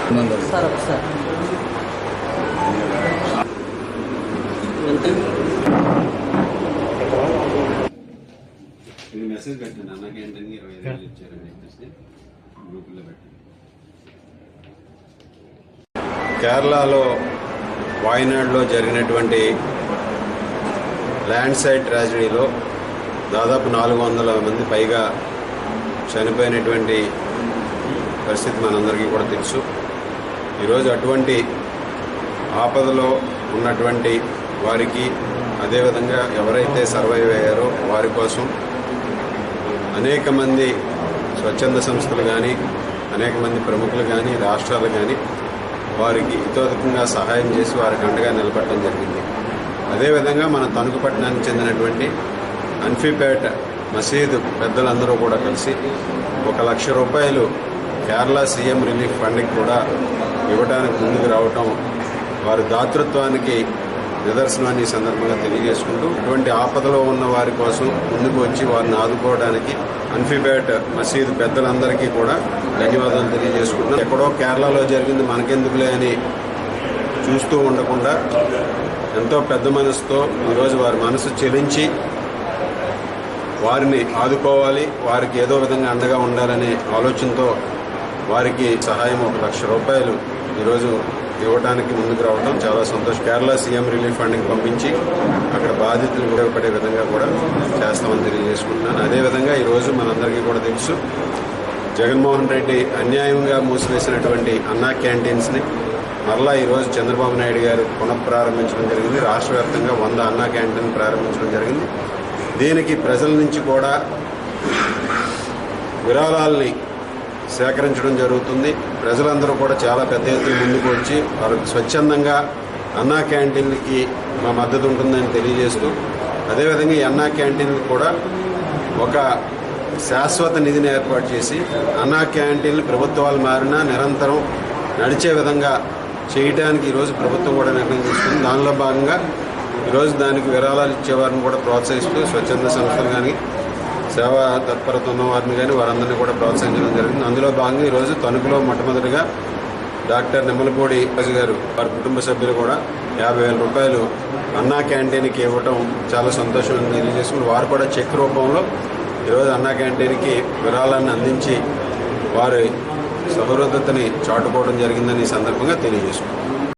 Sir ఒకసారి ఇది message పెట్టండి అన్నకి ఏంటని 25,000 ఇచ్చారని చెప్పేసి గ్రూపుల్లో పెట్టండి. కేరళలో వాయనాడులో జరిగినటువంటి ల్యాండ్ సైడ్ ట్రాజడీలో దాదాపు 400 మంది పైగా చనిపోయినటువంటి పరిస్థితి మనందరికీ కూడా తెలుసు. ఈరోజు అటువంటి ఆపదలో ఉన్నటువంటి వారికి, అదేవిధంగా ఎవరైతే సర్వైవ్ అయ్యారో వారి కోసం అనేక మంది స్వచ్ఛంద సంస్థలు కానీ, అనేక మంది ప్రముఖులు కానీ, రాష్ట్రాలు కానీ వారికి హితోధికంగా సహాయం చేసి వారికి అండగా నిలబడటం జరిగింది. అదేవిధంగా మన తణుకు పట్టణానికి చెందినటువంటి అన్ఫీపేట మసీదు పెద్దలందరూ కూడా కలిసి 1,00,000 రూపాయలు కేరళ సీఎం రిలీఫ్ ఫండ్కి కూడా ఇవ్వడానికి ముందుకు రావటం వారి దాతృత్వానికి నిదర్శనాన్ని ఈ సందర్భంగా తెలియజేసుకుంటూ, ఇటువంటి ఆపదలో ఉన్న వారి కోసం ముందుకు వచ్చి వారిని ఆదుకోవడానికి అన్ఫీపేట్ మసీదు పెద్దలందరికీ కూడా ధన్యవాదాలు తెలియజేసుకుంటున్నాం. ఎక్కడో కేరళలో జరిగింది మనకెందుకులే అని చూస్తూ ఉండకుండా ఎంతో పెద్ద మనసుతో ఈరోజు వారి మనసు చెలించి వారిని ఆదుకోవాలి, వారికి ఏదో విధంగా అండగా ఉండాలనే ఆలోచనతో వారికి సహాయం 1,00,000 రూపాయలు ఈరోజు ఇవ్వడానికి ముందుకు రావడం చాలా సంతోషం. కేరళ సీఎం రిలీఫ్ ఫండ్కి పంపించి అక్కడ బాధితులు ఉపయోగపడే విధంగా కూడా చేస్తామని తెలియజేసుకుంటున్నాను. అదేవిధంగా ఈరోజు మనందరికీ కూడా తెలుసు, జగన్మోహన్ రెడ్డి అన్యాయంగా మూసివేసినటువంటి అన్నా క్యాంటీన్స్ని మరలా ఈరోజు చంద్రబాబు నాయుడు గారు పునఃప్రారంభించడం జరిగింది. రాష్ట్ర వ్యాప్తంగా 100 అన్నా క్యాంటీన్ ప్రారంభించడం జరిగింది. దీనికి ప్రజల నుంచి కూడా విరాళాలని సేకరించడం జరుగుతుంది. ప్రజలందరూ కూడా చాలా పెద్ద ఎత్తున ముందుకు వచ్చి వారికి స్వచ్ఛందంగా అన్నా క్యాంటీన్లకి మా మద్దతు ఉంటుందని తెలియజేస్తూ, అదేవిధంగా ఈ అన్నా క్యాంటీన్లు కూడా ఒక శాశ్వత నిధిని ఏర్పాటు చేసి అన్నా క్యాంటీన్లు ప్రభుత్వాలు మారినా నిరంతరం నడిచే విధంగా చేయడానికి ఈరోజు ప్రభుత్వం కూడా నిర్ణయం తీసుకుంది. దానిలో భాగంగా ఈరోజు దానికి విరాళాలు ఇచ్చేవారిని కూడా ప్రోత్సహిస్తూ స్వచ్ఛంద సంస్థలు కానీ, సేవా తత్పరత ఉన్న వారిని కానీ వారందరినీ కూడా ప్రోత్సహించడం జరిగింది. అందులో భాగంగా ఈరోజు తణుకులో మొట్టమొదటిగా డాక్టర్ నిమ్మలపూడి రాజు గారు వారి కుటుంబ సభ్యులు కూడా 50,000 రూపాయలు అన్నా క్యాంటీన్కి ఇవ్వటం చాలా సంతోషం తెలియజేసుకుని వారు కూడా చెక్ రూపంలో ఈరోజు అన్నా క్యాంటీన్కి విరాళాన్ని అందించి వారి సహృదతని చాటుకోవడం జరిగిందని ఈ సందర్భంగా తెలియజేసుకున్నారు.